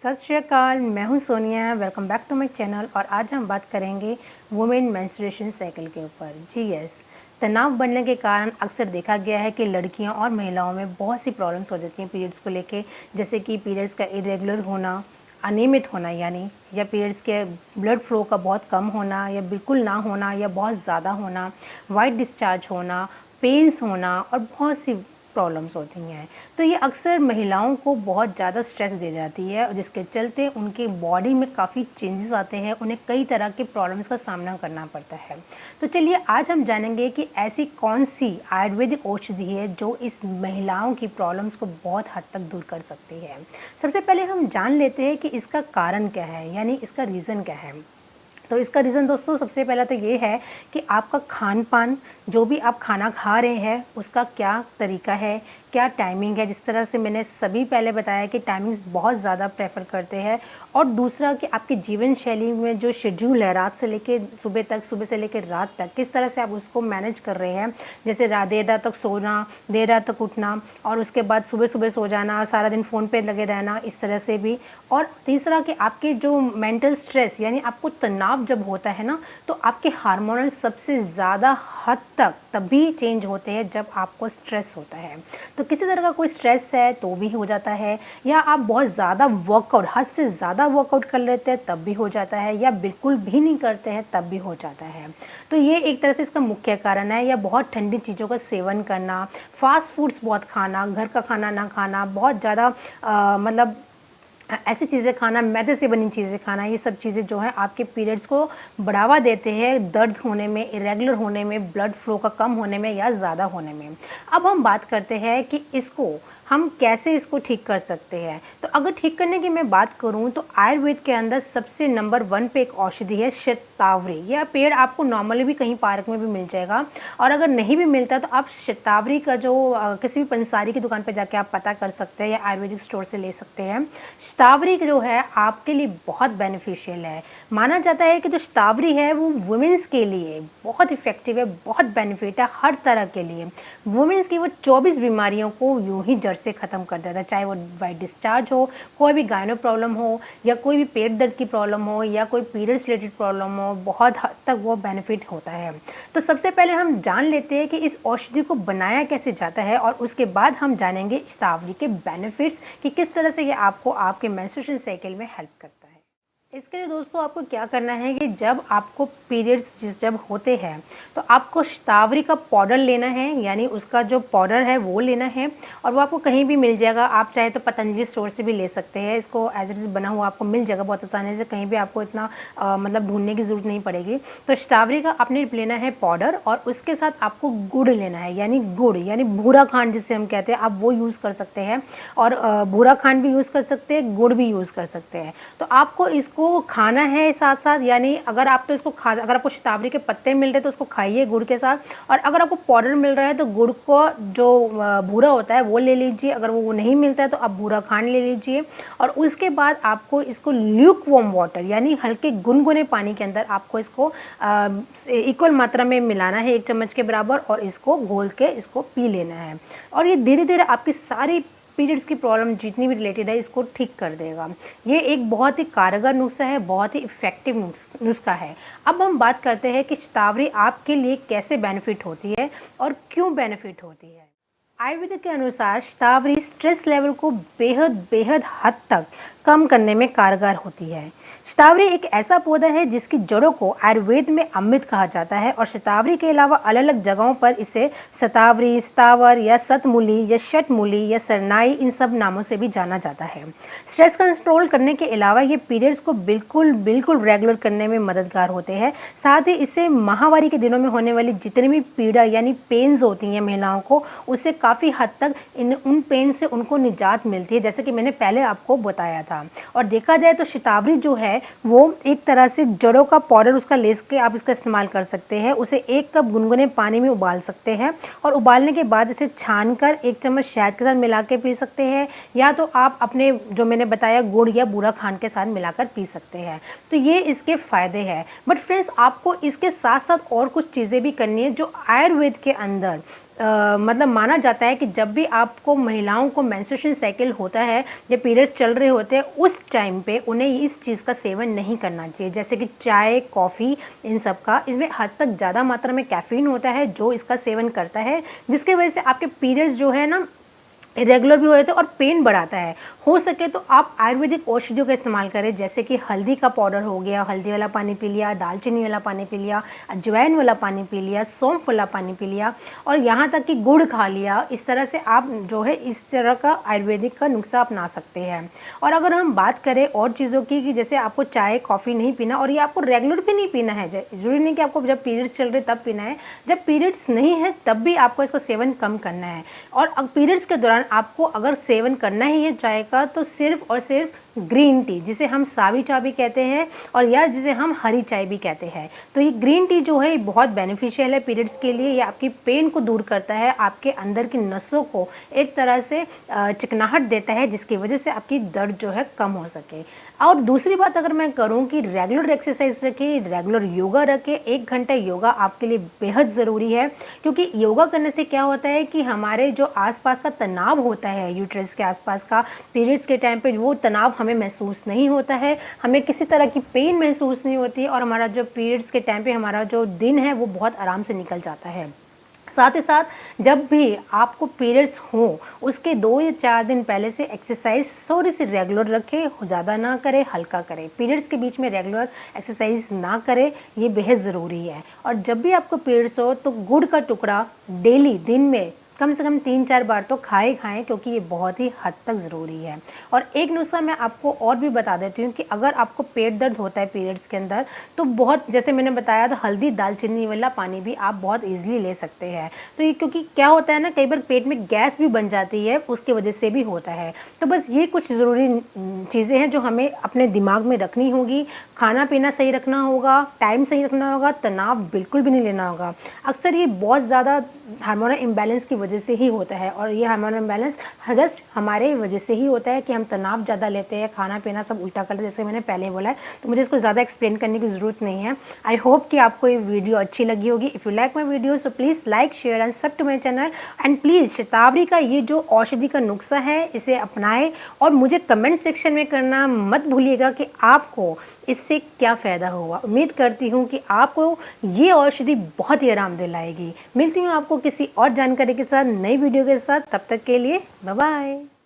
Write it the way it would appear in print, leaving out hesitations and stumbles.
सत श्री अकाल, मैं हूं Sonia. Welcome back to my channel. और आज हम बात करेंगे वुमेन मेंस्ट्रुएशन साइकिल के ऊपर। जी यस, तनाव बढ़ने के कारण अक्सर देखा गया है कि लड़कियों और महिलाओं में बहुत सी प्रॉब्लम्स हो जाती हैं पीरियड्स को लेके, जैसे कि पीरियड्स का इरेगुलर होना, अनियमित होना यानी, या पीरियड्स के ब्लड फ्लो का बहुत कम होना या बिल्कुल ना होना या बहुत ज़्यादा होना, वाइट डिस्चार्ज होना, पेन्स होना और बहुत सी प्रॉब्लम्स होती हैं। तो ये अक्सर महिलाओं को बहुत ज़्यादा स्ट्रेस दे जाती है, जिसके चलते उनके बॉडी में काफ़ी चेंजेस आते हैं, उन्हें कई तरह के प्रॉब्लम्स का सामना करना पड़ता है। तो चलिए आज हम जानेंगे कि ऐसी कौन सी आयुर्वेदिक औषधि है जो इस महिलाओं की प्रॉब्लम्स को बहुत हद तक दूर कर सकती है। सबसे पहले हम जान लेते हैं कि इसका कारण क्या है, यानी इसका रीज़न क्या है। तो इसका रीज़न दोस्तों सबसे पहला तो ये है कि आपका खान पान, जो भी आप खाना खा रहे हैं उसका क्या तरीका है, क्या टाइमिंग है। जिस तरह से मैंने सभी पहले बताया कि टाइमिंग्स बहुत ज़्यादा प्रेफर करते हैं। और दूसरा कि आपकी जीवन शैली में जो शेड्यूल है रात से लेके सुबह तक, सुबह से लेकर रात तक, किस तरह से आप उसको मैनेज कर रहे हैं। जैसे देर रात तक सोना, देर रात तक उठना और उसके बाद सुबह सुबह सो जाना, सारा दिन फ़ोन पे लगे रहना, इस तरह से भी। और तीसरा कि आपके जो मेंटल स्ट्रेस यानी आपको तनाव जब होता है ना, तो आपके हार्मोनल सबसे ज़्यादा हद तक तभी चेंज होते हैं जब आपको स्ट्रेस होता है। तो किसी तरह का कोई स्ट्रेस है तो भी हो जाता है, या आप बहुत ज़्यादा वर्कआउट, हद से ज़्यादा वर्कआउट कर लेते हैं तब भी हो जाता है, या बिल्कुल भी नहीं करते हैं तब भी हो जाता है। तो ये एक तरह से इसका मुख्य कारण है। या बहुत ठंडी चीज़ों का सेवन करना, फास्ट फूड्स बहुत खाना, घर का खाना ना खाना, बहुत ज़्यादा मतलब ऐसी चीज़ें खाना, मैदे से बनी चीज़ें खाना, ये सब चीज़ें जो है आपके पीरियड्स को बढ़ावा देते हैं दर्द होने में, इरेगुलर होने में, ब्लड फ्लो का कम होने में या ज़्यादा होने में। अब हम बात करते हैं कि इसको हम कैसे इसको ठीक कर सकते हैं। तो अगर ठीक करने की मैं बात करूं तो आयुर्वेद के अंदर सबसे नंबर 1 पे एक औषधि है शतावरी। यह पेड़ आपको नॉर्मली भी कहीं पार्क में भी मिल जाएगा, और अगर नहीं भी मिलता तो आप शतावरी का जो किसी भी पंसारी की दुकान पर जाके आप पता कर सकते हैं या आयुर्वेदिक स्टोर से ले सकते हैं। शतावरी जो है आपके लिए बहुत बेनिफिशियल है। माना जाता है कि जो शतावरी है वो वुमेन्स के लिए बहुत इफेक्टिव है, बहुत बेनिफिट है हर तरह के लिए। वुमेन्स की वो 24 बीमारियों को यूं ही जड़ से ख़त्म कर देता है, चाहे वो वाइट डिस्चार्ज हो, कोई भी गायनो प्रॉब्लम हो, या कोई भी पेट दर्द की प्रॉब्लम हो, या कोई पीरियड्स रिलेटेड प्रॉब्लम हो, बहुत हद तक वो बेनिफिट होता है। तो सबसे पहले हम जान लेते हैं कि इस औषधि को बनाया कैसे जाता है, और उसके बाद हम जानेंगे शतावरी के बेनिफिट्स कि किस तरह से ये आपको आपके मेंस्ट्रुएशन साइकिल में हेल्प करता है। इसके लिए दोस्तों आपको क्या करना है कि जब आपको पीरियड्स जब होते हैं तो आपको शतावरी का पाउडर लेना है, यानी उसका जो पाउडर है वो लेना है। और वो आपको कहीं भी मिल जाएगा, आप चाहे तो पतंजलि स्टोर से भी ले सकते हैं। इसको एज इट इज़ बना हुआ आपको मिल जाएगा बहुत आसानी से, कहीं भी आपको इतना मतलब ढूंढने की ज़रूरत नहीं पड़ेगी। तो शतावरी का आपने लेना है पाउडर, और उसके साथ आपको गुड़ लेना है, यानी गुड़ यानी भूरा खांड जिसे हम कहते हैं, आप वो यूज़ कर सकते हैं। और भूरा खांड भी यूज़ कर सकते हैं, गुड़ भी यूज़ कर सकते हैं। तो आपको इसको खाना है साथ साथ, यानी अगर आप तो इसको अगर आपको शतावरी के पत्ते मिल रहे तो उसको खाइए गुड़ के साथ, और अगर आपको पाउडर मिल रहा है तो गुड़ को जो भूरा होता है वो ले लीजिए, अगर वो नहीं मिलता है तो आप भूरा खांड ले लीजिए। और उसके बाद आपको इसको ल्यूक वार्म वाटर यानी हल्के गुनगुने पानी के अंदर आपको इसको इक्वल मात्रा में मिलाना है, 1 चम्मच के बराबर, और इसको घोल के इसको पी लेना है। और ये धीरे धीरे आपकी सारी पीरियड्स की प्रॉब्लम जितनी भी रिलेटेड है इसको ठीक कर देगा। ये एक बहुत ही कारगर नुस्खा है, बहुत ही इफेक्टिव नुस्खा है। अब हम बात करते हैं कि शतावरी आपके लिए कैसे बेनिफिट होती है और क्यों बेनिफिट होती है। आयुर्वेद के अनुसार शतावरी स्ट्रेस लेवल को बेहद बेहद हद तक कम करने में कारगर होती है। शतावरी एक ऐसा पौधा है जिसकी जड़ों को आयुर्वेद में अमृत कहा जाता है, और शतावरी के अलावा अलग अलग जगहों पर इसे शतावरी, स्तावर या सतमूली या शतमूली या सरनाई, इन सब नामों से भी जाना जाता है। स्ट्रेस कंट्रोल करने के अलावा ये पीरियड्स को बिल्कुल बिल्कुल रेगुलर करने में मददगार होते हैं। साथ ही इससे माहवारी के दिनों में होने वाली जितनी भी पीड़ा यानी पेन्स होती हैं महिलाओं को, उससे काफ़ी हद तक उन पेन से उनको निजात मिलती है, जैसे कि मैंने पहले आपको बताया था। और देखा जाए तो शतावरी जो है वो एक तरह से जड़ों का पाउडर उसका लेस के आप इसका इस्तेमाल कर सकते हैं। उसे 1 कप गुनगुने पानी में उबाल सकते हैं, और उबालने के बाद इसे छानकर 1 चम्मच शहद के साथ मिला के पी सकते हैं, या तो आप अपने जो मैंने बताया गुड़ या बूरा खांड के साथ मिलाकर पी सकते हैं। तो ये इसके फ़ायदे हैं। बट फ्रेंड्स, आपको इसके साथ साथ और कुछ चीज़ें भी करनी है जो आयुर्वेद के अंदर मतलब माना जाता है कि जब भी आपको महिलाओं को मेंस्ट्रुएशन साइकिल होता है, जब पीरियड्स चल रहे होते हैं, उस टाइम पे उन्हें इस चीज़ का सेवन नहीं करना चाहिए, जैसे कि चाय, कॉफ़ी, इन सब का। इसमें हद तक ज़्यादा मात्रा में कैफ़ीन होता है जो इसका सेवन करता है, जिसकी वजह से आपके पीरियड्स जो है ना इरेगुलर भी हो जाते हैं और पेन बढ़ाता है। हो सके तो आप आयुर्वेदिक औषधियों का इस्तेमाल करें, जैसे कि हल्दी का पाउडर हो गया, हल्दी वाला पानी पी लिया, दालचीनी वाला पानी पी लिया, अजवाइन वाला पानी पी लिया, सौंफ वाला पानी पी लिया, और यहाँ तक कि गुड़ खा लिया। इस तरह से आप जो है इस तरह का आयुर्वेदिक का नुस्खा अपना सकते हैं। और अगर हम बात करें और चीज़ों की, कि जैसे आपको चाय, कॉफ़ी नहीं पीना, और ये आपको रेगुलर भी नहीं पीना है, ज़रूरी नहीं कि आपको जब पीरियड्स चल रहे तब पीना है, जब पीरियड्स नहीं है तब भी आपको इसका सेवन कम करना है। और पीरियड्स के दौरान आपको अगर सेवन करना ही है चाय का, तो सिर्फ और सिर्फ ग्रीन टी, जिसे हम सावी चाय भी कहते हैं, और या जिसे हम हरी चाय भी कहते हैं। तो ये ग्रीन टी जो है बहुत बेनिफिशियल है पीरियड्स के लिए। ये आपकी पेन को दूर करता है, आपके अंदर की नसों को एक तरह से चिकनाहट देता है, जिसकी वजह से आपकी दर्द जो है कम हो सके। और दूसरी बात अगर मैं करूं कि रेगुलर एक्सरसाइज रखें, रेगुलर योगा रखें। 1 घंटा योगा आपके लिए बेहद ज़रूरी है, क्योंकि योगा करने से क्या होता है कि हमारे जो आसपास का तनाव होता है, यूट्रस के आसपास का, पीरियड्स के टाइम पे वो तनाव हमें महसूस नहीं होता है, हमें किसी तरह की पेन महसूस नहीं होती है, और हमारा जो पीरियड्स के टाइम पे हमारा जो दिन है वो बहुत आराम से निकल जाता है। साथ ही साथ जब भी आपको पीरियड्स हो, उसके 2 या 4 दिन पहले से एक्सरसाइज थोड़ी सी रेगुलर रखें, ज़्यादा ना करें, हल्का करें। पीरियड्स के बीच में रेगुलर एक्सरसाइज ना करें, ये बेहद ज़रूरी है। और जब भी आपको पीरियड्स हो तो गुड़ का टुकड़ा डेली दिन में कम से कम 3-4 बार तो खाएं, क्योंकि ये बहुत ही हद तक ज़रूरी है। और एक नुस्खा मैं आपको और भी बता देती हूँ कि अगर आपको पेट दर्द होता है पीरियड्स के अंदर, तो बहुत, जैसे मैंने बताया, तो हल्दी, दालचीनी वाला पानी भी आप बहुत ईजिली ले सकते हैं। तो ये, क्योंकि क्या होता है ना, कई बार पेट में गैस भी बन जाती है, उसकी वजह से भी होता है। तो बस ये कुछ ज़रूरी चीज़ें हैं जो हमें अपने दिमाग में रखनी होगी। खाना पीना सही रखना होगा, टाइम सही रखना होगा, तनाव बिल्कुल भी नहीं लेना होगा। अक्सर ये बहुत ज़्यादा हार्मोनल इम्बैलेंस की वजह से ही होता है, और ये हार्मोनल इम्बैलेंस जस्ट हमारे वजह से ही होता है कि हम तनाव ज़्यादा लेते हैं, खाना पीना सब उल्टा करते हैं, जैसे मैंने पहले बोला है। तो मुझे इसको ज़्यादा एक्सप्लेन करने की ज़रूरत नहीं है। आई होप कि आपको ये वीडियो अच्छी लगी होगी। If you like my video so please like, share and subscribe to my channel. And please शतावरी का ये जो औषधि का नुस्खा है, इसे अपनाएं, और मुझे कमेंट सेक्शन में करना मत भूलिएगा कि आपको इससे क्या फ़ायदा हुआ। उम्मीद करती हूँ कि आपको ये औषधि बहुत ही आराम दिलाएगी। मिलती हूँ आपको किसी और जानकारी के साथ, नई वीडियो के साथ। तब तक के लिए बाय बाय।